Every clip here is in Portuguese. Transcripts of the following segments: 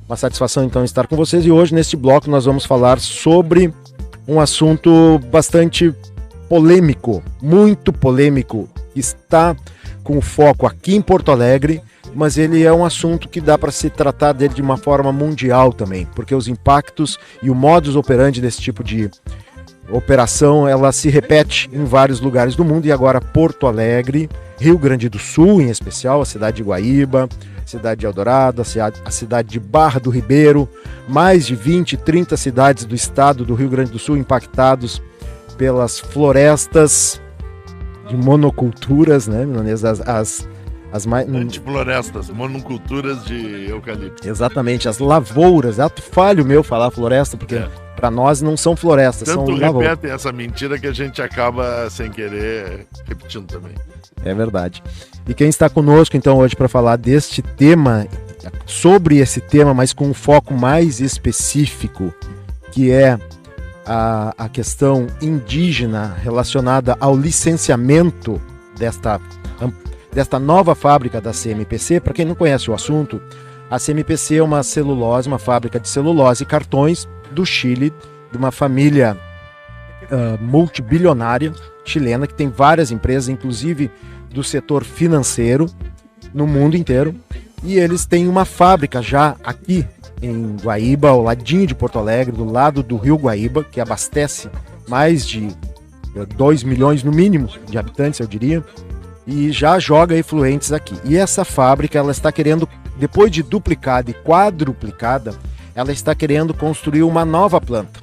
Uma satisfação então estar com vocês e hoje neste bloco nós vamos falar sobre um assunto bastante polêmico, muito polêmico, que está com foco aqui em Porto Alegre, mas ele é um assunto que dá para se tratar dele de uma forma mundial também, porque os impactos e o modus operandi desse tipo de operação, ela se repete em vários lugares do mundo e agora Porto Alegre, Rio Grande do Sul em especial, a cidade de Guaíba, cidade de Eldorado, a cidade de Barra do Ribeiro, mais de 20, 30 cidades do estado do Rio Grande do Sul impactados pelas florestas de monoculturas, né, as mais... Antiflorestas, monoculturas de eucalipto. Exatamente, as lavouras, é ato falho meu falar floresta, porque para nós não são florestas, tanto são lavouras. Repetem essa mentira que a gente acaba sem querer repetindo também. É verdade. E quem está conosco então hoje para falar deste tema, sobre esse tema, mas com um foco mais específico, que é a questão indígena relacionada ao licenciamento desta nova fábrica da CMPC. Para quem não conhece o assunto, a CMPC é uma celulose, uma fábrica de celulose e cartões do Chile, de uma família multibilionária chilena, que tem várias empresas, inclusive do setor financeiro, no mundo inteiro. E eles têm uma fábrica já aqui em Guaíba, ao ladinho de Porto Alegre, do lado do rio Guaíba, que abastece mais de 2 milhões no mínimo de habitantes, eu diria, e já joga efluentes aqui. E essa fábrica, ela está querendo, depois de duplicada e quadruplicada, ela está querendo construir uma nova planta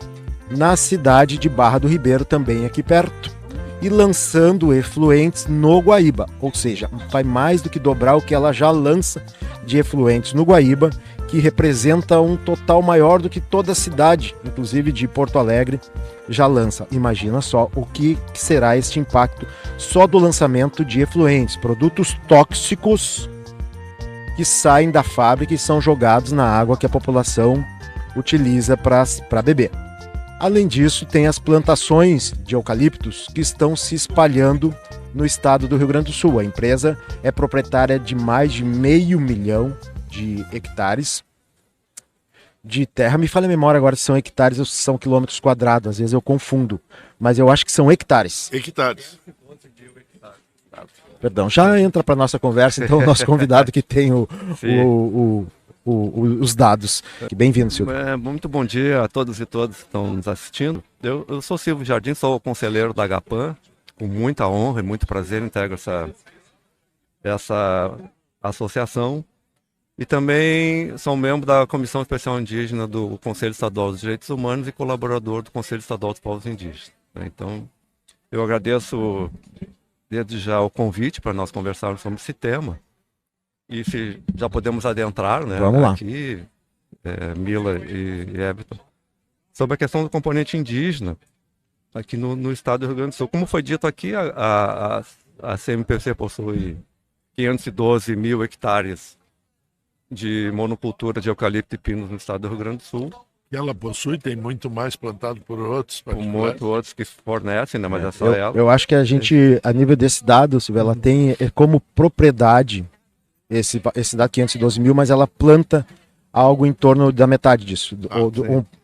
na cidade de Barra do Ribeiro, também aqui perto, e lançando efluentes no Guaíba, ou seja, vai mais do que dobrar o que ela já lança de efluentes no Guaíba, que representa um total maior do que toda a cidade, inclusive de Porto Alegre, já lança. Imagina só o que será este impacto só do lançamento de efluentes, produtos tóxicos que saem da fábrica e são jogados na água que a população utiliza para beber. Além disso, tem as plantações de eucaliptos que estão se espalhando no estado do Rio Grande do Sul. A empresa é proprietária de mais de 500 mil de hectares de terra. Me falha a memória agora se são hectares ou se são quilômetros quadrados. Às vezes eu confundo, mas eu acho que são hectares. Hectares. Perdão, já entra para nossa conversa, então, o nosso convidado que tem os dados. Bem-vindo, Silvio. Muito bom dia a todos e todas que estão nos assistindo. Eu sou Silvio Jardim, sou o conselheiro da Agapan. Com muita honra e muito prazer integro essa associação. E também sou membro da Comissão Especial Indígena do Conselho Estadual dos Direitos Humanos e colaborador do Conselho Estadual dos Povos Indígenas. Então, eu agradeço desde já o convite para nós conversarmos sobre esse tema. E se já podemos adentrar, né? Vamos lá. Aqui, Mila e Everton, sobre a questão do componente indígena aqui no estado do Rio Grande do Sul. Como foi dito aqui, a CMPC possui 512 mil hectares de monocultura de eucalipto e pinos no estado do Rio Grande do Sul. E ela possui, tem muito mais plantado por outros particulares. Por muitos outros que fornecem, né? Mas é só ela. Eu acho que a gente, a nível desse dado, Silvio, ela tem como propriedade esse dado 512 mil, mas ela planta algo em torno da metade disso.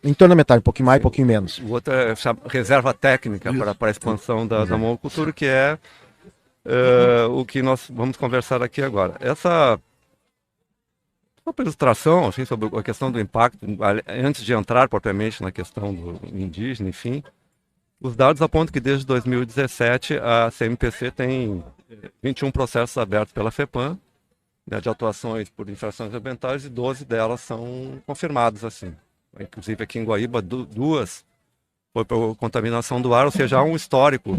Em torno da metade, um pouquinho mais, um pouquinho menos. O outro é reserva técnica para a expansão da monocultura, que é o que nós vamos conversar aqui agora. Essa ilustração assim, sobre a questão do impacto, antes de entrar propriamente na questão do indígena, enfim, os dados apontam que desde 2017 a CMPC tem 21 processos abertos pela FEPAM, de atuações por infrações ambientais, e 12 delas são confirmadas assim. Inclusive aqui em Guaíba, duas foi por contaminação do ar, ou seja, há um histórico,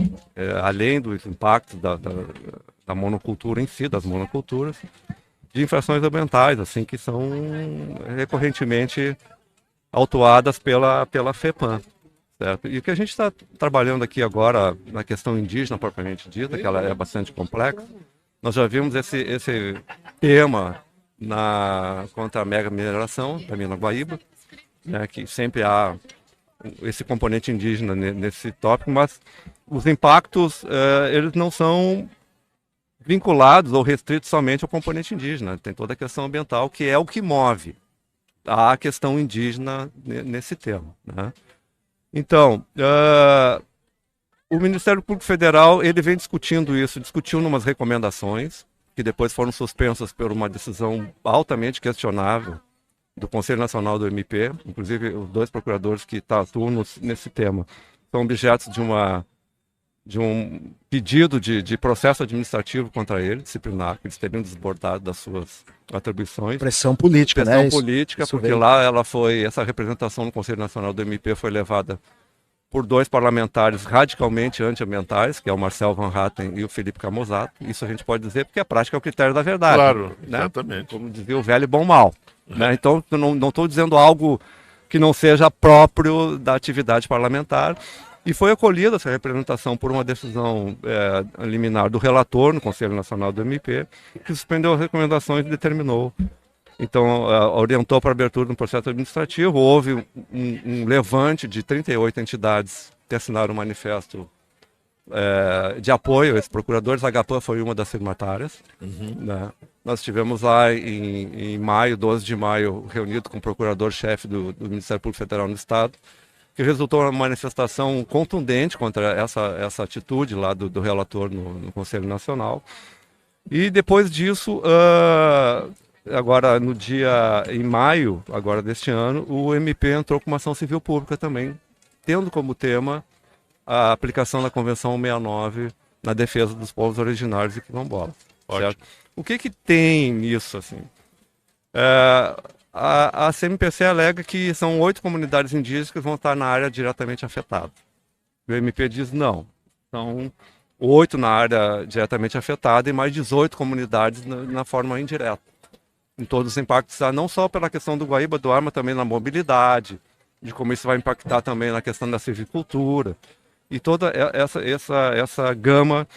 além dos impactos da monocultura em si, das monoculturas, de infrações ambientais, assim, que são recorrentemente autuadas pela FEPAM. Certo? E o que a gente está trabalhando aqui agora na questão indígena propriamente dita, que ela é bastante complexa, nós já vimos esse tema contra a mega mineração da mina Guaíba, né, que sempre há esse componente indígena nesse tópico, mas os impactos eles não são vinculados ou restritos somente ao componente indígena. Tem toda a questão ambiental, que é o que move a questão indígena nesse tema, né? Então, o Ministério Público Federal ele vem discutindo isso, discutiu umas recomendações que depois foram suspensas por uma decisão altamente questionável do Conselho Nacional do MP, inclusive os 2 procuradores que atuam nesse tema são objetos de um pedido de processo administrativo contra ele, disciplinar, que eles teriam desbordado das suas atribuições. Pressão política, né? Pressão política, porque veio. Lá essa representação no Conselho Nacional do MP foi levada por 2 parlamentares radicalmente antiambientais, que é o Marcel Van Hatten e o Felipe Camozato. Isso a gente pode dizer porque a prática é o critério da verdade. Claro, né? Exatamente. Como dizia o velho bom mal. Né? Então, eu não estou dizendo algo que não seja próprio da atividade parlamentar. E foi acolhida essa representação por uma decisão liminar do relator no Conselho Nacional do MP, que suspendeu as recomendações e determinou. Então, orientou para a abertura de um processo administrativo. Houve um levante de 38 entidades que assinaram um manifesto de apoio a esses procuradores. A AGAPAN foi uma das signatárias. Né? Nós estivemos lá em maio, 12 de maio, reunido com o procurador-chefe do Ministério Público Federal no Estado, que resultou numa manifestação contundente contra essa atitude lá do relator no Conselho Nacional. E depois disso, agora em maio agora deste ano, o MP entrou com uma ação civil pública também, tendo como tema a aplicação da Convenção 69 na defesa dos povos originários e quilombolas. Certo? O que tem nisso, assim? A CMPC alega que são 8 comunidades indígenas que vão estar na área diretamente afetada. O MP diz não. São 8 na área diretamente afetada e mais 18 comunidades na forma indireta. Em todos os impactos, não só pela questão do Guaíba do Ar, mas também na mobilidade, de como isso vai impactar também na questão da silvicultura. E toda essa gama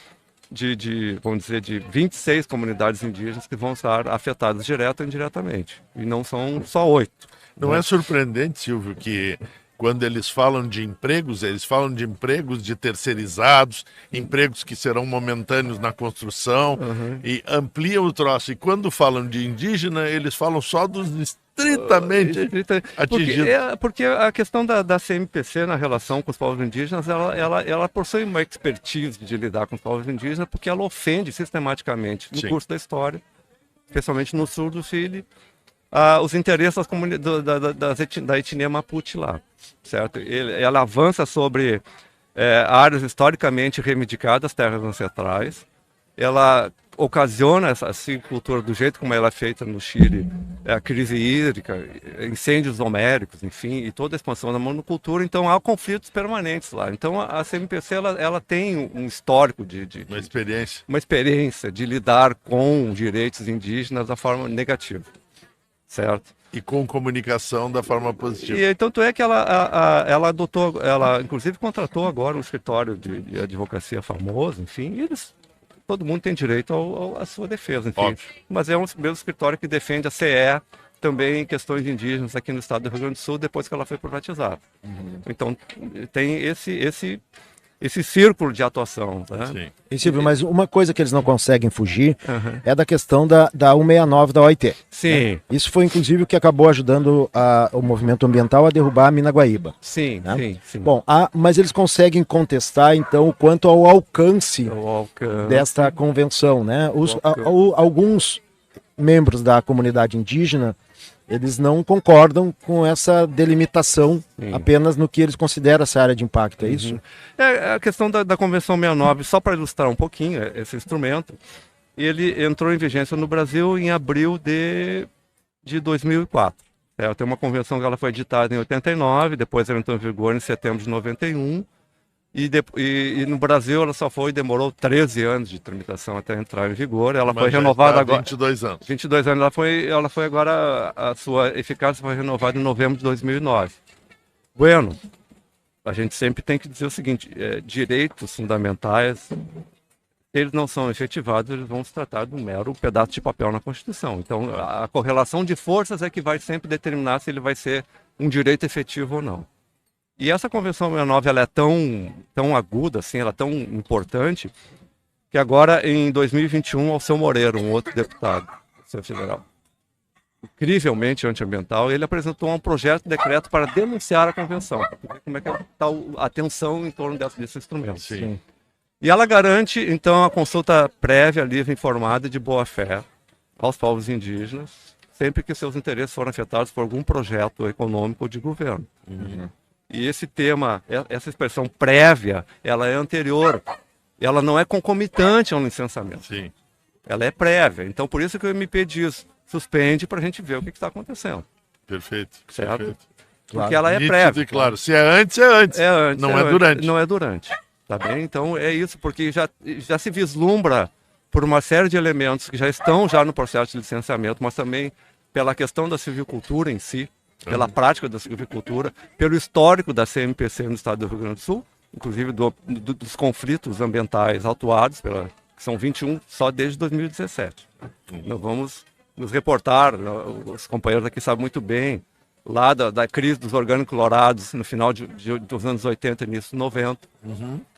vamos dizer, de 26 comunidades indígenas que vão estar afetadas direta ou indiretamente. E não são só 8. Não é surpreendente, Silvio, que quando eles falam de empregos, eles falam de empregos de terceirizados, empregos que serão momentâneos na construção, e ampliam o troço. E quando falam de indígena, eles falam só dos estritamente atingidos. Porque a questão da CMPC na relação com os povos indígenas, ela possui uma expertise de lidar com os povos indígenas, porque ela ofende sistematicamente, no curso da história, especialmente no sul do Chile, os interesses da etnia Mapuche lá, certo? Ela avança sobre áreas historicamente reivindicadas, terras ancestrais. Ela ocasiona essa silvicultura do jeito como ela é feita no Chile, a crise hídrica, incêndios homéricos, enfim, e toda a expansão da monocultura. Então há conflitos permanentes lá. Então a CMPC ela tem um histórico de uma experiência de lidar com direitos indígenas da forma negativa, certo? E com comunicação da forma positiva. E tanto é que ela adotou, ela inclusive contratou agora um escritório de advocacia famoso, enfim, e todo mundo tem direito à sua defesa, enfim. Óbvio. Mas é um mesmo escritório que defende a CE também em questões indígenas aqui no estado do Rio Grande do Sul, depois que ela foi privatizada. Então tem esse círculo de atuação. Né? Sim. E Silvio, mas uma coisa que eles não conseguem fugir é da questão da 169 da OIT. Sim. Né? Isso foi inclusive o que acabou ajudando o movimento ambiental a derrubar a mina Guaíba. Sim, né? sim. Bom, mas eles conseguem contestar então quanto ao alcance desta convenção, né? Alguns membros da comunidade indígena, eles não concordam com essa delimitação apenas no que eles consideram essa área de impacto, é isso? A questão da Convenção 69, só para ilustrar um pouquinho esse instrumento, ele entrou em vigência no Brasil em abril de 2004. Tem uma convenção que ela foi editada em 89, depois ela entrou em vigor em setembro de 91, e no Brasil ela demorou 13 anos de tramitação até entrar em vigor. Ela foi renovada agora. 22 anos. 22 anos. Ela foi agora, a sua eficácia foi renovada em novembro de 2009. Bueno, a gente sempre tem que dizer o seguinte: direitos fundamentais, eles não são efetivados, eles vão se tratar de um mero pedaço de papel na Constituição. Então, a correlação de forças é que vai sempre determinar se ele vai ser um direito efetivo ou não. E essa Convenção 69 ela é tão aguda, assim, ela é tão importante, que agora, em 2021, Alceu Moreira, um outro deputado federal, incrivelmente antiambiental, ele apresentou um projeto de decreto para denunciar a convenção. Como é que está a tensão em torno desse instrumento. Sim. E ela garante, então, a consulta prévia, livre, informada e de boa-fé aos povos indígenas, sempre que seus interesses forem afetados por algum projeto econômico ou de governo. E esse tema, essa expressão prévia, ela é anterior, ela não é concomitante ao licenciamento. Sim. Ela é prévia. Então, por isso que o MP diz, suspende para a gente ver o que está acontecendo. Perfeito. Certo? Perfeito. Porque ela é Nítido prévia. e claro. Se é antes, é antes. É antes. Não é durante. Não é durante. Tá bem? Então, é isso, porque já se vislumbra por uma série de elementos que já estão já no processo de licenciamento, mas também pela questão da silvicultura em si, pela prática da silvicultura, pelo histórico da CMPC no estado do Rio Grande do Sul, inclusive dos conflitos ambientais autuados, que são 21 só desde 2017. Nós vamos nos reportar, os companheiros aqui sabem muito bem, lá da crise dos orgânico-clorados no final dos anos 80 e início dos 90,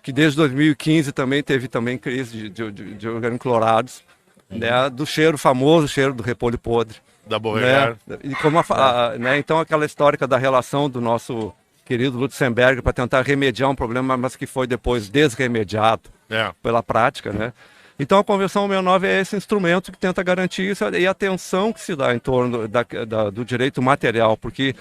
que desde 2015 também teve crise de orgânico-clorados, né, do famoso cheiro do repolho podre. Da Beauregard. Né, e como né, então aquela histórica da relação do nosso querido Lutzenberger para tentar remediar um problema, mas que foi depois desremediado pela prática, né? Então a Convenção 69 é esse instrumento que tenta garantir isso e a tensão que se dá em torno do direito material, porque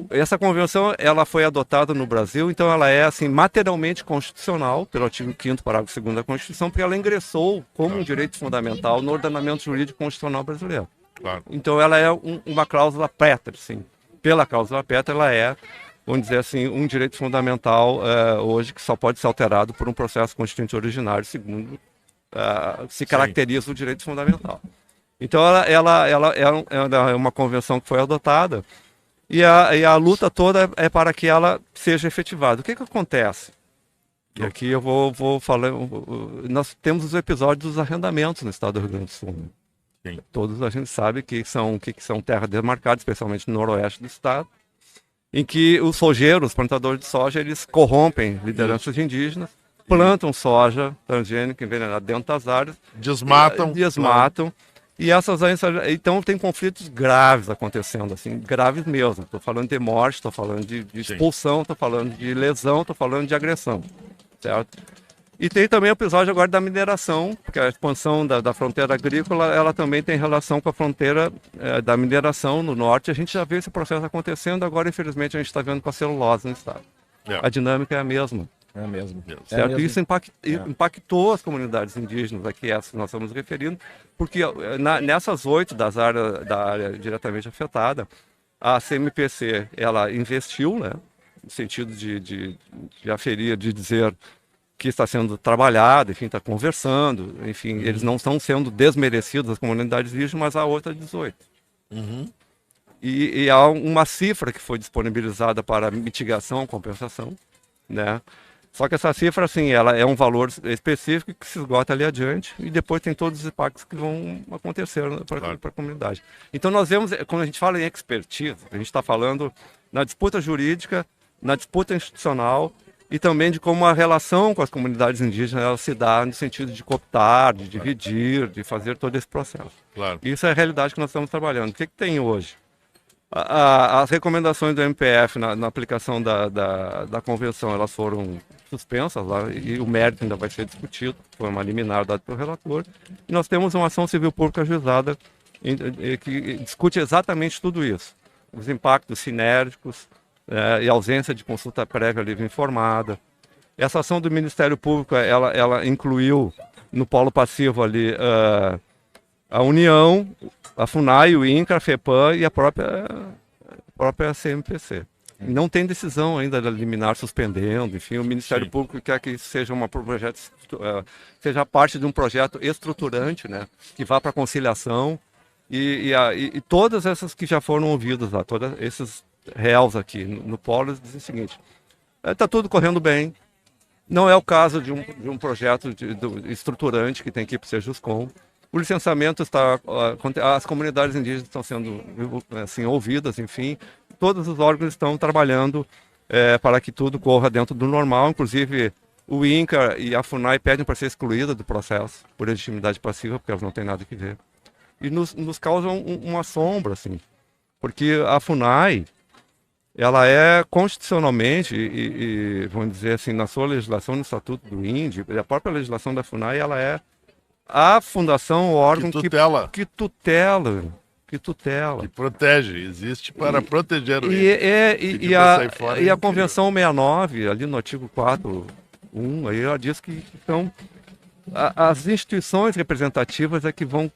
essa convenção ela foi adotada no Brasil, então ela é assim materialmente constitucional pelo artigo 5º, parágrafo 2º da Constituição, porque ela ingressou como um direito fundamental no ordenamento jurídico constitucional brasileiro. Claro. Então ela é uma cláusula pétrea, sim. Pela cláusula pétrea ela é, vamos dizer assim, um direito fundamental hoje que só pode ser alterado por um processo constituinte originário, segundo se caracteriza o direito fundamental. Então ela é uma convenção que foi adotada e a luta toda é para que ela seja efetivada. O que acontece? E aqui eu vou falar, nós temos os episódios dos arrendamentos no estado do Rio Grande do Sul. Sim. Todos a gente sabe que são terras demarcadas, especialmente no noroeste do estado, em que os sojeiros, os plantadores de soja, eles corrompem lideranças indígenas, plantam soja transgênica envenenada dentro das áreas, desmatam. E então tem conflitos graves acontecendo, assim, graves mesmo. Estou falando de morte, estou falando de expulsão, estou falando de lesão, estou falando de agressão, certo? E tem também o episódio agora da mineração, porque a expansão da fronteira agrícola, ela também tem relação com a fronteira da mineração no norte. A gente já vê esse processo acontecendo, agora infelizmente a gente está vendo com a celulose no estado. A dinâmica é a mesma. É mesmo. Certo? Isso impactou as comunidades indígenas aqui, essas que nós estamos referindo, porque nessas 8 da área diretamente afetada, a CMPC ela investiu, né, no sentido de aferir, de dizer que está sendo trabalhado, enfim, está conversando, enfim, eles não estão sendo desmerecidos, as comunidades indígenas, mas há outra 18. E há uma cifra que foi disponibilizada para mitigação, compensação, né? Só que essa cifra, assim, ela é um valor específico que se esgota ali adiante e depois tem todos os impactos que vão acontecer para a comunidade. Então nós vemos, quando a gente fala em expertise, a gente está falando na disputa jurídica, na disputa institucional e também de como a relação com as comunidades indígenas ela se dá no sentido de cooptar, de dividir, de fazer todo esse processo. Claro. Isso é a realidade que nós estamos trabalhando. O que tem hoje? As recomendações do MPF na aplicação da convenção, elas foram suspensas lá e o mérito ainda vai ser discutido, foi uma liminar dada pelo relator. E nós temos uma ação civil pública ajuizada que discute exatamente tudo isso. Os impactos sinérgicos e ausência de consulta prévia livre informada. Essa ação do Ministério Público, ela incluiu no polo passivo ali a União, a FUNAI, o INCRA, a FEPAM e a própria CMPC. Não tem decisão ainda da liminar suspendendo, enfim, o Ministério Público quer que seja seja parte de um projeto estruturante, né, que vá para a conciliação e todas essas que já foram ouvidas lá, todos esses réus aqui no polo dizem o seguinte: está tudo correndo bem, não é o caso de um projeto estruturante que tem que ir para o Sejuscom. O licenciamento as comunidades indígenas estão sendo assim, ouvidas, enfim, todos os órgãos estão trabalhando para que tudo corra dentro do normal, inclusive o INCRA e a FUNAI pedem para ser excluída do processo por legitimidade passiva, porque elas não têm nada que ver. e nos causam uma sombra, assim, porque a FUNAI, ela é constitucionalmente, vamos dizer assim, na sua legislação, no Estatuto do Índio, a própria legislação da FUNAI, ela é a fundação, o órgão que tutela. Que protege, existe para proteger o índio. E a Convenção 69, ali no artigo 4.1, aí ela diz que então, as instituições representativas é que vão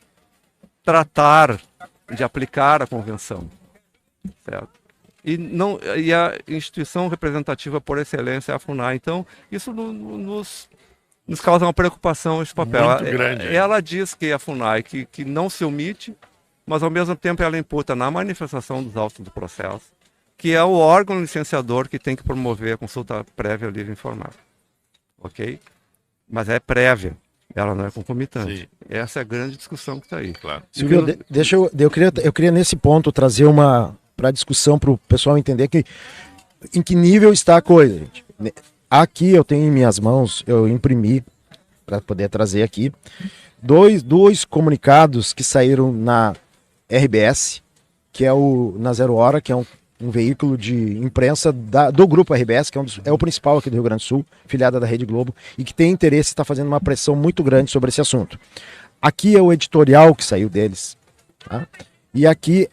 tratar de aplicar a Convenção, certo? E a instituição representativa por excelência é a FUNAI. Então, isso nos causa uma preocupação esse papel. Muito grande. Ela diz que a FUNAI que não se omite, mas ao mesmo tempo ela imputa na manifestação dos autos do processo, que é o órgão licenciador que tem que promover a consulta prévia livre e informada. Ok? Mas é prévia, ela não é concomitante. Sim. Essa é a grande discussão que está aí. Claro. Silvio, eu queria nesse ponto trazer para a discussão para o pessoal entender em que nível está a coisa, gente. Aqui eu tenho em minhas mãos, eu imprimi para poder trazer aqui, dois comunicados que saíram na RBS, que é na Zero Hora, que é um veículo de imprensa do grupo RBS, que é o principal aqui do Rio Grande do Sul, filiada da Rede Globo, e que tem interesse e está fazendo uma pressão muito grande sobre esse assunto. Aqui é o editorial que saiu deles, tá? E aqui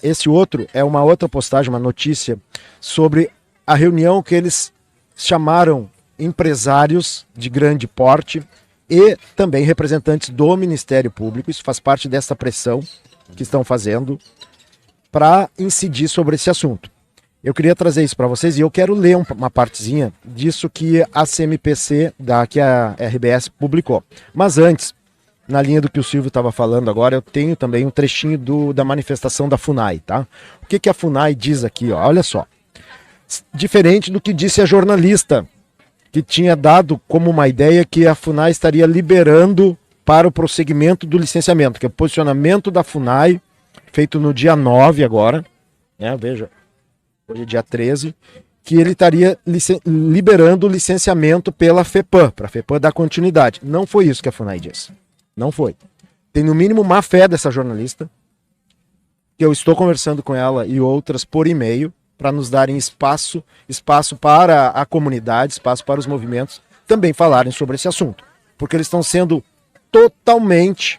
esse outro é uma outra postagem, uma notícia sobre a reunião que eles chamaram empresários de grande porte e também representantes do Ministério Público. Isso faz parte dessa pressão que estão fazendo para incidir sobre esse assunto. Eu queria trazer isso para vocês e eu quero ler uma partezinha disso que a CMPC, que a RBS publicou. Mas antes, na linha do que o Silvio estava falando agora, eu tenho também um trechinho da manifestação da FUNAI, tá? O que a FUNAI diz aqui, ó? Olha só. Diferente do que disse a jornalista, que tinha dado como uma ideia que a FUNAI estaria liberando para o prosseguimento do licenciamento, que é o posicionamento da FUNAI, feito no dia 9 agora, né? Veja, hoje é dia 13, que ele estaria liberando o licenciamento pela FEPAM, para a FEPAM dar continuidade. Não foi isso que a FUNAI disse. Não foi. Tem no mínimo má fé dessa jornalista, que eu estou conversando com ela e outras por e-mail, para nos darem espaço para a comunidade, espaço para os movimentos também falarem sobre esse assunto. Porque eles estão sendo totalmente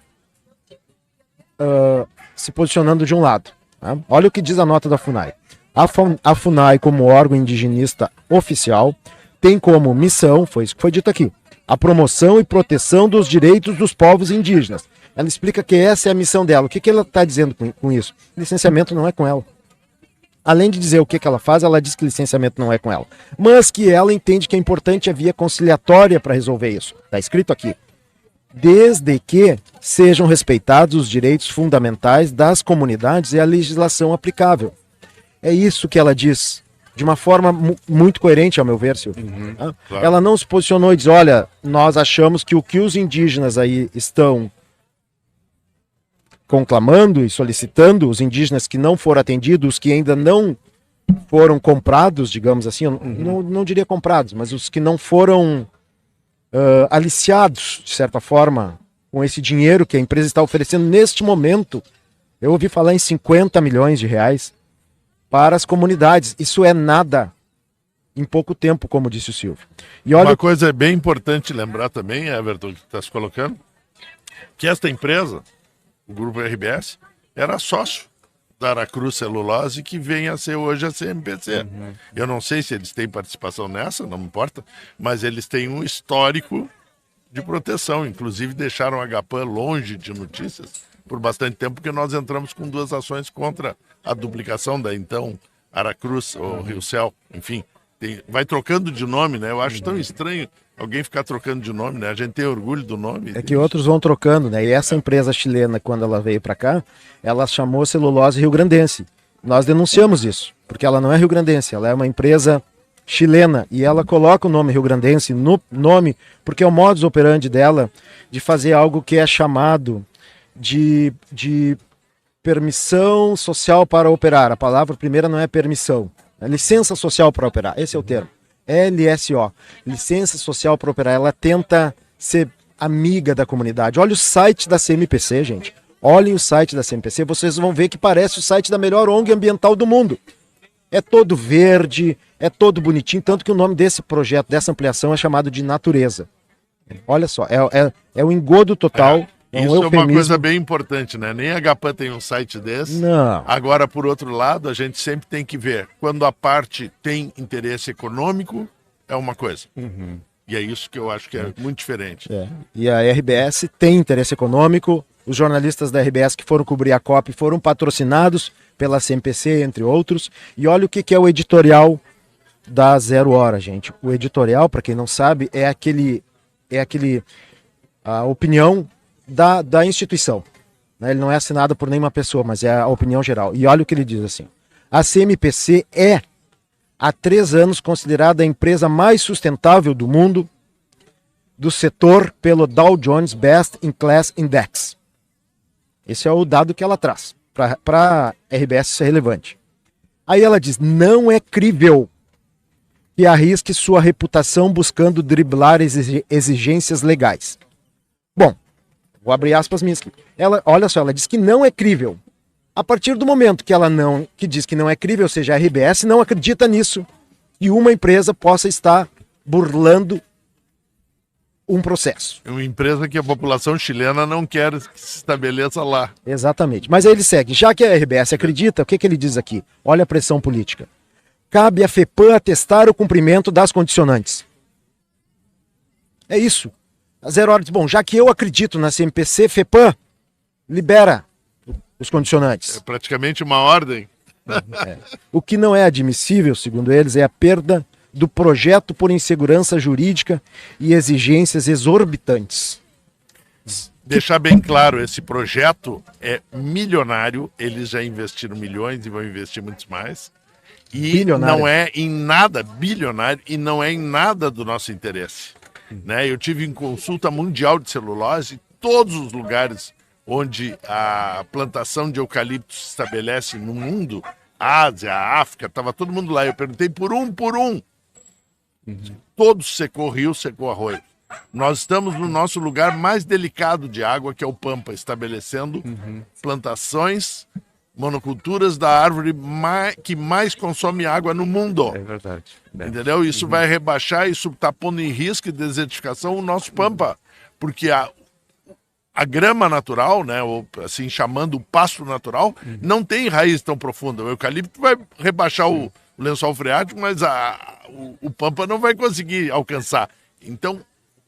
se posicionando de um lado. Tá? Olha o que diz a nota da FUNAI. A FUNAI, como órgão indigenista oficial, tem como missão, foi isso que foi dito aqui, a promoção e proteção dos direitos dos povos indígenas. Ela explica que essa é a missão dela. O que ela está dizendo com isso? Licenciamento não é com ela. Além de dizer o que ela faz, ela diz que licenciamento não é com ela. Mas que ela entende que é importante a via conciliatória para resolver isso. Está escrito aqui. Desde que sejam respeitados os direitos fundamentais das comunidades e a legislação aplicável. É isso que ela diz, de uma forma muito coerente, ao meu ver, Silvio. Claro. Ela não se posicionou e diz, olha, nós achamos que o que os indígenas aí estão conclamando e solicitando, os indígenas que não foram atendidos, os que ainda não foram comprados, digamos assim, eu não diria comprados, mas os que não foram aliciados, de certa forma, com esse dinheiro que a empresa está oferecendo neste momento. Eu ouvi falar em 50 milhões de reais para as comunidades. Isso é nada em pouco tempo, como disse o Silvio. E olha... Uma coisa bem importante lembrar também, Everton, que está se colocando, que esta empresa, o Grupo RBS, era sócio da Aracruz Celulose, que vem a ser hoje a CMPC. Eu não sei se eles têm participação nessa, não me importa, mas eles têm um histórico de proteção. Inclusive deixaram a HPAM longe de notícias por bastante tempo, porque nós entramos com 2 ações contra a duplicação da então Aracruz ou Rio Céu, enfim. Vai trocando de nome, né? Eu acho tão estranho alguém ficar trocando de nome, né? A gente tem orgulho do nome. É que outros vão trocando, né? E essa empresa chilena, quando ela veio para cá, ela chamou Celulose Rio-Grandense. Nós denunciamos isso, porque ela não é rio-grandense, ela é uma empresa chilena e ela coloca o nome rio-grandense no nome porque é o modus operandi dela de fazer algo que é chamado de permissão social para operar. A palavra primeira não é permissão, é licença social para operar, esse é o termo. LSO, licença social para operar. Ela tenta ser amiga da comunidade. Olha o site da CMPC, gente. Olhem o site da CMPC, vocês vão ver que parece o site da melhor ONG ambiental do mundo. É todo verde, é todo bonitinho, tanto que o nome desse projeto, dessa ampliação, é chamado de Natureza. Olha só, é o engodo total. Isso é uma coisa bem importante, né? Nem a Agapan tem um site desse. Não. Agora, por outro lado, a gente sempre tem que ver. Quando a parte tem interesse econômico, é uma coisa. E é isso que eu acho que é muito diferente. E a RBS tem interesse econômico. Os jornalistas da RBS que foram cobrir a COP foram patrocinados pela CMPC, entre outros. E olha o que é o editorial da 0 Hora, gente. O editorial, para quem não sabe, é a opinião da instituição. Ele não é assinado por nenhuma pessoa, mas é a opinião geral. E olha o que ele diz assim. A CMPC é, há 3 anos, considerada a empresa mais sustentável do mundo do setor pelo Dow Jones Best in Class Index. Esse é o dado que ela traz. Para a RBS isso é relevante. Aí ela diz, não é crível que arrisque sua reputação buscando driblar exigências legais. Bom, vou abrir aspas minhas aqui. Olha só, ela diz que não é crível. A partir do momento que diz que não é crível, ou seja, a RBS não acredita nisso, que uma empresa possa estar burlando um processo. É uma empresa que a população chilena não quer que se estabeleça lá. Exatamente. Mas aí ele segue. Já que a RBS acredita, o que ele diz aqui? Olha a pressão política. Cabe à FEPAM atestar o cumprimento das condicionantes. É isso. A 0 Hora diz, bom, já que eu acredito na CMPC, FEPAM libera os condicionantes. É praticamente uma ordem. O que não é admissível, segundo eles, é a perda do projeto por insegurança jurídica e exigências exorbitantes. Deixar bem claro, esse projeto é milionário, eles já investiram milhões e vão investir muitos mais. E Bilionário. Não é em nada bilionário e não é em nada do nosso interesse. Né? Eu tive em consulta mundial de celulose, todos os lugares onde a plantação de eucalipto se estabelece no mundo, Ásia, África, estava todo mundo lá. Eu perguntei por um. Todos secou rio, secou arroio. Nós estamos no nosso lugar mais delicado de água, que é o Pampa, estabelecendo plantações, monoculturas da árvore que mais consome água no mundo. É verdade. Entendeu? Isso vai rebaixar, isso está pondo em risco de desertificação o nosso Pampa. Porque a grama natural, né, ou assim chamando o pasto natural, não tem raiz tão profunda. O eucalipto vai rebaixar o lençol freático, mas o Pampa não vai conseguir alcançar. Então,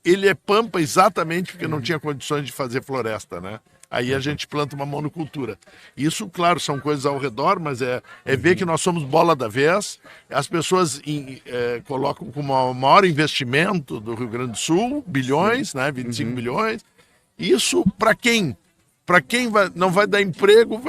ele é Pampa exatamente porque não tinha condições de fazer floresta, né? Aí a gente planta uma monocultura. Isso, claro, são coisas ao redor, mas é ver que nós somos bola da vez. As pessoas colocam como o maior investimento do Rio Grande do Sul, bilhões, né? 25 bilhões. Isso para quem? Para quem não vai dar emprego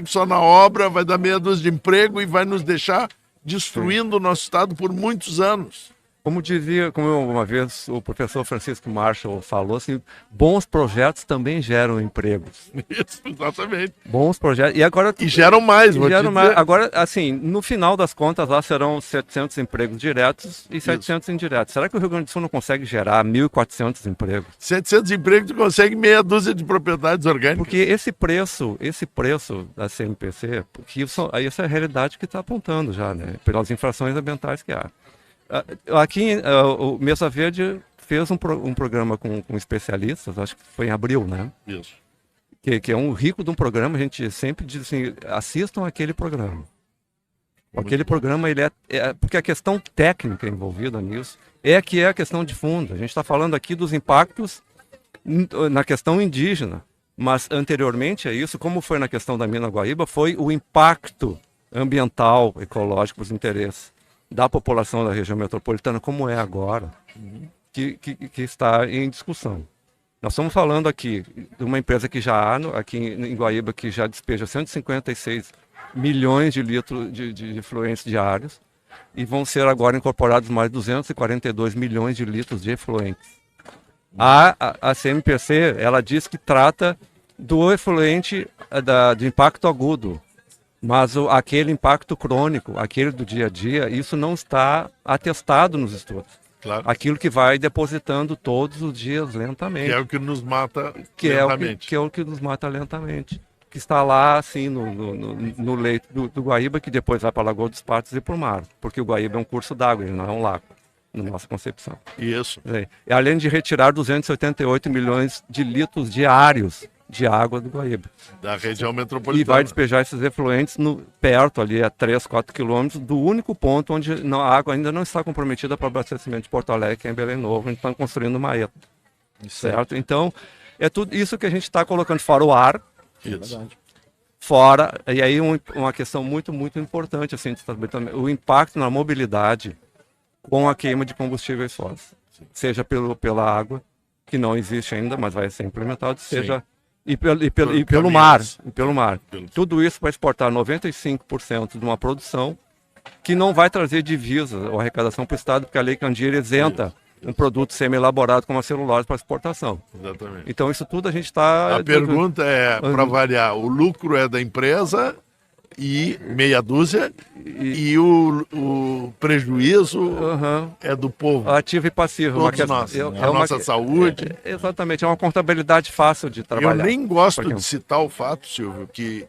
só na obra, vai dar meia dúzia de emprego e vai nos deixar destruindo o nosso estado por muitos anos. Como uma vez o professor Francisco Marshall falou, assim, bons projetos também geram empregos. Isso, exatamente. Bons projetos. E geram mais, Agora, assim, no final das contas, lá serão 700 empregos diretos e 700 indiretos. Será que o Rio Grande do Sul não consegue gerar 1.400 empregos? 700 empregos, tu consegue meia dúzia de propriedades orgânicas. Porque esse preço da CMPC, porque isso é a realidade que está apontando já, né? Pelas infrações ambientais que há. Aqui, o Mesa Verde fez um programa com especialistas, acho que foi em abril, né? Isso. Que é um rico de um programa, a gente sempre diz assim, assistam aquele programa. Aquele programa, porque a questão técnica envolvida nisso é a questão de fundo. A gente está falando aqui dos impactos na questão indígena, mas anteriormente a isso, como foi na questão da mina Guaíba, foi o impacto ambiental, ecológico, os interesses da população da região metropolitana, como é agora, que está em discussão. Nós estamos falando aqui de uma empresa que já há, aqui em Guaíba, que já despeja 156 milhões de litros de efluentes diários, e vão ser agora incorporados mais 242 milhões de litros de efluentes. A CMPC, ela diz que trata do efluente de impacto agudo, mas aquele impacto crônico, aquele do dia a dia, isso não está atestado nos estudos. Claro. Aquilo que vai depositando todos os dias lentamente. Que é o que nos mata que lentamente. é o que nos mata lentamente. Que está lá, assim, no leito do Guaíba, que depois vai para a Lagoa dos Patos e para o mar. Porque o Guaíba é um curso d'água, ele não é um lago, na nossa concepção. Isso. E além de retirar 288 milhões de litros diários de água do Guaíba. Da região E metropolitana. vai despejar esses efluentes perto, ali a 3, 4 quilômetros, do único ponto onde a água ainda não está comprometida para o abastecimento de Porto Alegre, que é em Belém Novo, a gente está construindo uma ETA. Certo? Então, é tudo isso que a gente está colocando fora o ar, Isso. fora, e aí uma questão muito, muito importante, assim, o impacto na mobilidade com a queima de combustíveis fósseis. Seja pela água, que não existe ainda, mas vai ser implementado, seja... E pelo mar. Tudo isso para exportar 95% de uma produção que não vai trazer divisa ou arrecadação para o Estado, porque a Lei Candir isenta um produto semi-elaborado como a celulose para exportação. Exatamente. Então isso tudo a gente está... A pergunta é, para variar, o lucro é da empresa e meia dúzia e o prejuízo é do povo. Ativo e passivo. Todos nós. A nossa saúde. Exatamente, é uma contabilidade fácil de trabalhar. Eu nem gosto de citar o fato, Silvio, que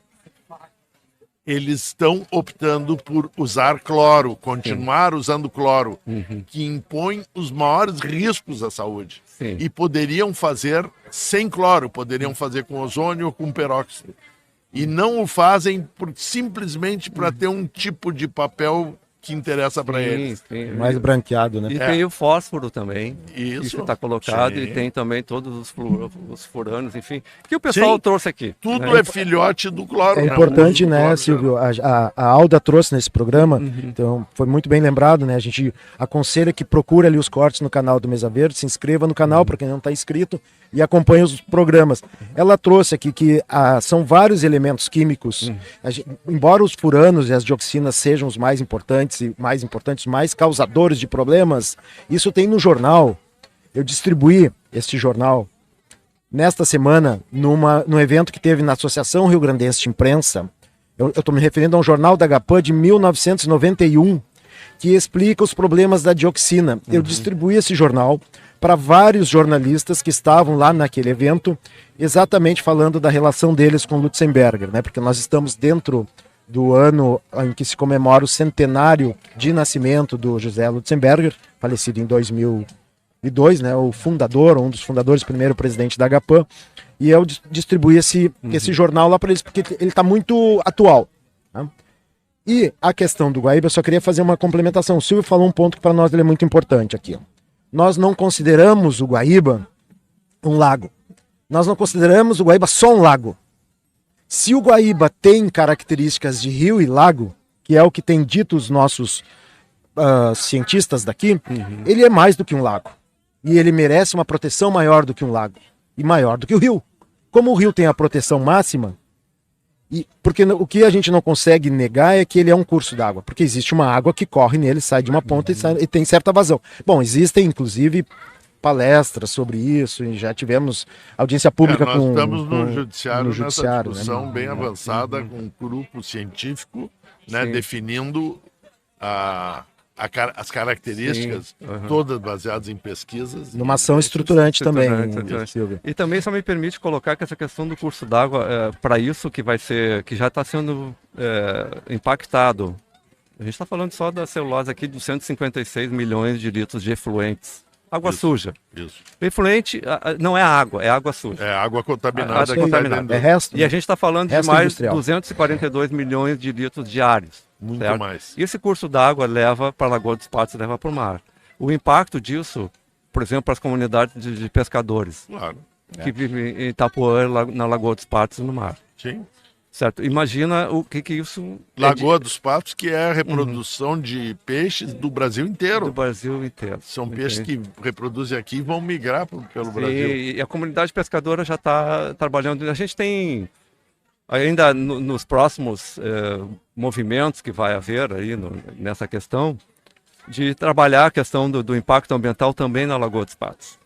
eles estão optando por usar cloro, continuar usando cloro, que impõe os maiores riscos à saúde. Sim. E poderiam fazer sem cloro, poderiam fazer com ozônio ou com peróxido. E não o fazem simplesmente para ter um tipo de papel que interessa para eles. Sim. Mais branqueado, né? E tem o fósforo também. Isso está colocado. sim. E tem também todos os furanos, enfim. Que o pessoal trouxe aqui. Tudo é filhote do cloro. É importante, né, Silvio? A Alda trouxe nesse programa, então foi muito bem lembrado, né? A gente aconselha que procure ali os cortes no canal do Mesa Verde, se inscreva no canal para quem não está inscrito e acompanhe os programas. Ela trouxe aqui que são vários elementos químicos, embora os furanos e as dioxinas sejam os mais importantes, mais causadores de problemas, isso tem no jornal. Eu distribuí este jornal nesta semana num evento que teve na Associação Rio Grandense de Imprensa. Eu estou me referindo a um jornal da GAPAN de 1991 que explica os problemas da dioxina. Eu distribuí esse jornal para vários jornalistas que estavam lá naquele evento, exatamente falando da relação deles com Lutzenberger, né? Porque nós estamos dentro do ano em que se comemora o centenário de nascimento do José Lutzenberger, falecido em 2002, né? O fundador, um dos fundadores, primeiro presidente da GAPAN, e eu distribuí esse jornal lá para eles, porque ele está muito atual. Né? E a questão do Guaíba, eu só queria fazer uma complementação. O Silvio falou um ponto que para nós ele é muito importante aqui. Nós não consideramos o Guaíba um lago. Nós não consideramos o Guaíba só um lago. Se o Guaíba tem características de rio e lago, que é o que tem dito os nossos cientistas daqui, ele é mais do que um lago. E ele merece uma proteção maior do que um lago. E maior do que o rio. Como o rio tem a proteção máxima, porque o que a gente não consegue negar é que ele é um curso d'água, porque existe uma água que corre nele, sai de uma ponta e tem certa vazão. Bom, existem inclusive palestras sobre isso, e já tivemos audiência pública nós estamos no judiciário nessa discussão, né? bem avançada, com um grupo científico, né, definindo as características, todas baseadas em pesquisas. Numa ação estruturante também, Silvio. E também só me permite colocar que essa questão do curso d'água, para isso que já está sendo impactado. A gente está falando só da celulose aqui de 156 milhões de litros de efluentes. Água suja. Isso. Efluente não é água, é água suja. É água contaminada. Contaminada. É resto. E a gente está falando de mais industrial. 242 milhões de litros diários. Muito certo? mais. E esse curso d'água leva para a Lagoa dos Patos, leva para o mar. O impacto disso, por exemplo, para as comunidades de pescadores, claro, que vivem em Itapuã, na Lagoa dos Patos e no mar. Sim. Certo? Imagina o que isso... Lagoa dos Patos, que é a reprodução de peixes do Brasil inteiro. Do Brasil inteiro. São peixes que reproduzem aqui e vão migrar pelo Brasil. E a comunidade pescadora já está trabalhando. A gente tem... Ainda nos próximos movimentos que vai haver aí nessa questão, de trabalhar a questão do impacto ambiental também na Lagoa dos Patos.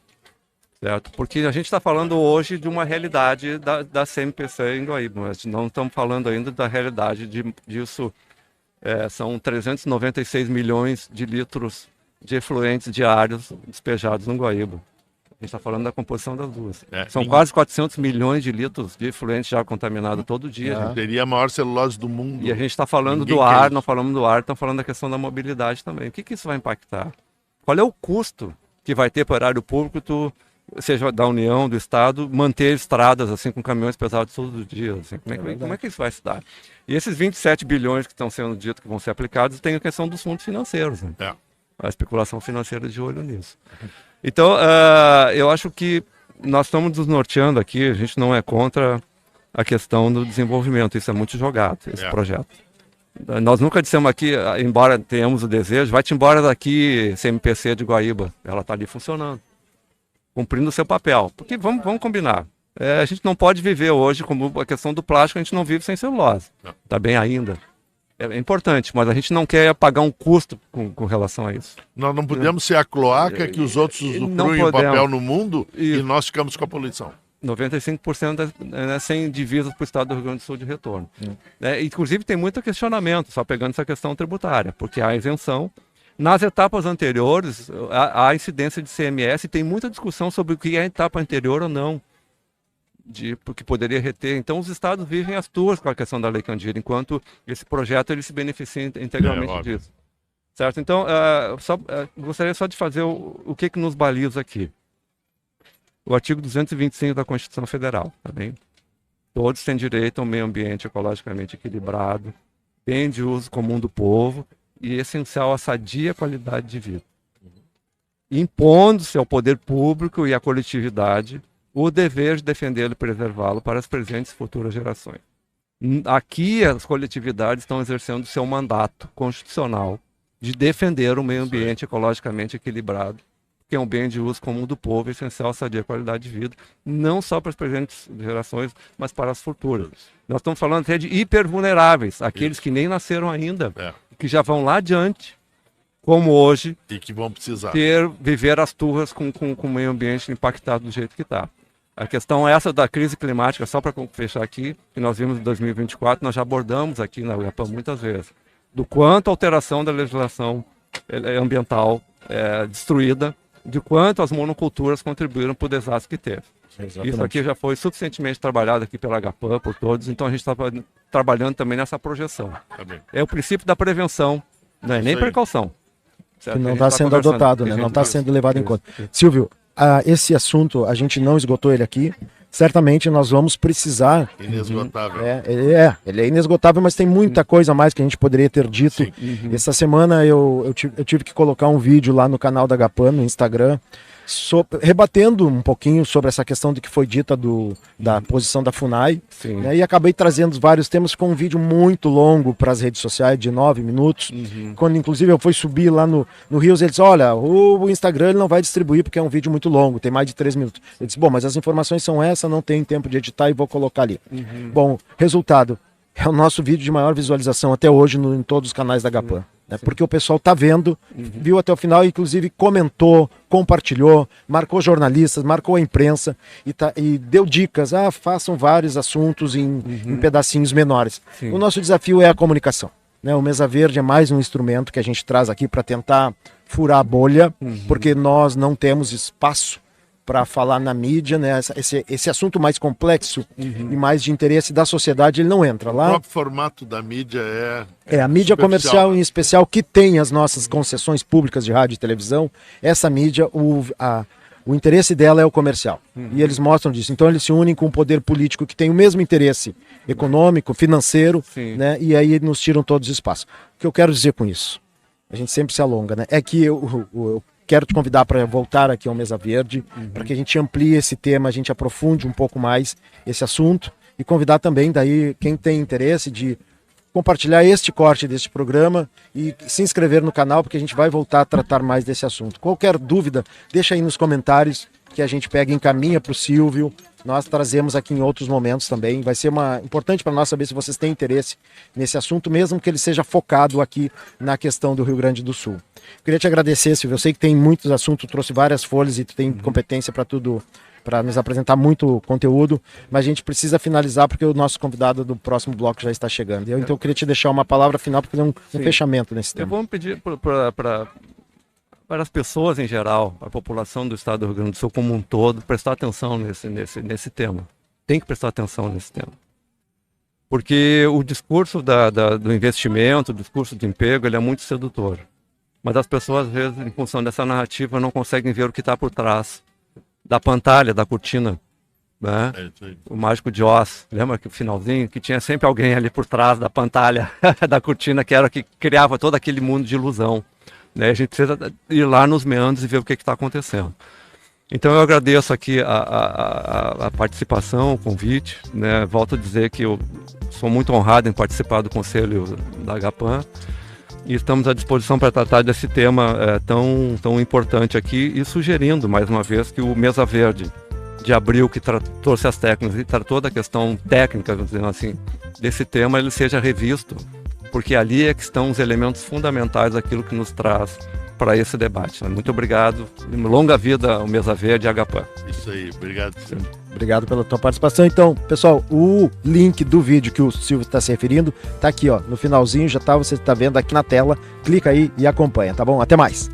Certo? Porque a gente está falando hoje de uma realidade da CMPC em Guaíba, mas não estamos falando ainda da realidade disso. São 396 milhões de litros de efluentes diários despejados no Guaíba. A gente está falando da composição das duas. São quase 400 milhões de litros de efluente já contaminado todo dia. Seria a maior celulose do mundo. E a gente está falando do ar, não falamos do ar, estamos falando da questão da mobilidade também. O que isso vai impactar? Qual é o custo que vai ter para o erário público, seja da União, do Estado, manter estradas assim com caminhões pesados todos os dias? Assim, como é que isso vai se dar? E esses 27 bilhões que estão sendo ditos que vão ser aplicados, tem a questão dos fundos financeiros. Né? A especulação financeira de olho nisso. Então, eu acho que nós estamos nos norteando aqui, a gente não é contra a questão do desenvolvimento, isso é muito jogado, esse projeto. Nós nunca dissemos aqui, embora tenhamos o desejo, vai-te embora daqui, CMPC de Guaíba, ela está ali funcionando, cumprindo o seu papel, porque vamos combinar, a gente não pode viver hoje, como a questão do plástico, a gente não vive sem celulose, está bem ainda. É importante, mas a gente não quer pagar um custo com relação a isso. Nós não podemos ser a cloaca que os outros usufruem o papel no mundo e nós ficamos com a poluição. 95% sem divisas para o estado do Rio Grande do Sul de retorno. Inclusive tem muito questionamento, só pegando essa questão tributária, porque há isenção. Nas etapas anteriores, há incidência de CMS e tem muita discussão sobre o que é etapa anterior ou não. Porque poderia reter. Então os estados vivem as tuas com a questão da Lei Candir, enquanto esse projeto ele se beneficia integralmente disso. Certo? Então, gostaria só de fazer o que nos baliza aqui. O artigo 225 da Constituição Federal, tá bem? Todos têm direito a um meio ambiente ecologicamente equilibrado, bem de uso comum do povo e essencial à sadia qualidade de vida. Impondo-se ao poder público e à coletividade o dever de defendê-lo e preservá-lo para as presentes e futuras gerações. Aqui as coletividades estão exercendo seu mandato constitucional de defender o meio ambiente ecologicamente equilibrado, que é um bem de uso comum do povo, essencial à sadia qualidade de vida, não só para as presentes gerações, mas para as futuras. Nós estamos falando até de hipervulneráveis, aqueles que nem nasceram ainda, que já vão lá adiante, como hoje, e que vão precisar viver as turras com o meio ambiente impactado do jeito que está. A questão essa da crise climática, só para fechar aqui, que nós vimos em 2024, nós já abordamos aqui na UEPA muitas vezes, do quanto a alteração da legislação ambiental destruída, de quanto as monoculturas contribuíram para o desastre que teve. Exatamente. Isso aqui já foi suficientemente trabalhado aqui pela GAPAN, por todos, então a gente está trabalhando também nessa projeção. É o princípio da prevenção, não é nem precaução. Que não está sendo adotado, né? Não está sendo levado em conta. Silvio, esse assunto, a gente não esgotou ele aqui. Certamente nós vamos precisar. Inesgotável. Ele é inesgotável, mas tem muita coisa a mais que a gente poderia ter dito. Essa semana eu tive que colocar um vídeo lá no canal da GAPAN, no Instagram, rebatendo um pouquinho sobre essa questão de que foi dita da posição da FUNAI, né, e acabei trazendo vários temas. Ficou um vídeo muito longo para as redes sociais, de 9 minutos, quando inclusive eu fui subir lá no Rios, ele disse, olha, o Instagram ele não vai distribuir porque é um vídeo muito longo, tem mais de 3 minutos. Eu disse, bom, mas as informações são essas, não tem tempo de editar e vou colocar ali. Bom, resultado, é o nosso vídeo de maior visualização até hoje em todos os canais da GAPAN. Né? Porque o pessoal está vendo, viu até o final, inclusive comentou, compartilhou, marcou jornalistas, marcou a imprensa e deu dicas. Façam vários assuntos em pedacinhos menores. O nosso desafio é a comunicação. Né? O Mesa Verde é mais um instrumento que a gente traz aqui para tentar furar a bolha, porque nós não temos espaço para falar na mídia, né? Esse assunto mais complexo e mais de interesse da sociedade, ele não entra lá. O próprio formato da mídia a mídia comercial em especial, que tem as nossas concessões públicas de rádio e televisão. Essa mídia, o interesse dela é o comercial. E eles mostram disso. Então eles se unem com o poder político que tem o mesmo interesse econômico, financeiro, né? E aí nos tiram todos os espaços. O que eu quero dizer com isso? A gente sempre se alonga, né? É que eu quero te convidar para voltar aqui ao Mesa Verde, para que a gente amplie esse tema, a gente aprofunde um pouco mais esse assunto e convidar também daí quem tem interesse de compartilhar este corte deste programa e se inscrever no canal, porque a gente vai voltar a tratar mais desse assunto. Qualquer dúvida, deixa aí nos comentários que a gente pega e encaminha para o Silvio. Nós trazemos aqui em outros momentos também. Vai ser importante para nós saber se vocês têm interesse nesse assunto, mesmo que ele seja focado aqui na questão do Rio Grande do Sul. Queria te agradecer, Silvio. Eu sei que tem muitos assuntos, trouxe várias folhas e tu tem competência para tudo, para nos apresentar muito conteúdo, mas a gente precisa finalizar porque o nosso convidado do próximo bloco já está chegando. Então eu queria te deixar uma palavra final para fazer um fechamento nesse tema. Eu vou me pedir para para as pessoas em geral, a população do estado do Rio Grande do Sul como um todo, prestar atenção nesse tema. Tem que prestar atenção nesse tema. Porque o discurso do investimento, o discurso de emprego, ele é muito sedutor. Mas as pessoas, às vezes, em função dessa narrativa, não conseguem ver o que está por trás da pantalha, da cortina. Né? O Mágico de Oz, lembra que o finalzinho, que tinha sempre alguém ali por trás da pantalha, da cortina, que era que criava todo aquele mundo de ilusão. Né? A gente precisa ir lá nos meandros e ver o que está acontecendo. Então eu agradeço aqui a participação, o convite, né? Volto a dizer que eu sou muito honrado em participar do Conselho da Agapan e estamos à disposição para tratar desse tema tão importante aqui e sugerindo, mais uma vez, que o Mesa Verde de abril, que trouxe as técnicas e tratou da questão técnica, dizendo assim, desse tema, ele seja revisto, porque ali é que estão os elementos fundamentais daquilo que nos traz para esse debate. Muito obrigado. Longa vida ao Mesa Verde e Agapan. Isso aí, obrigado. Obrigado pela tua participação. Então, pessoal, o link do vídeo que o Silvio está se referindo está aqui, ó, no finalzinho, você está vendo aqui na tela. Clica aí e acompanha, tá bom? Até mais.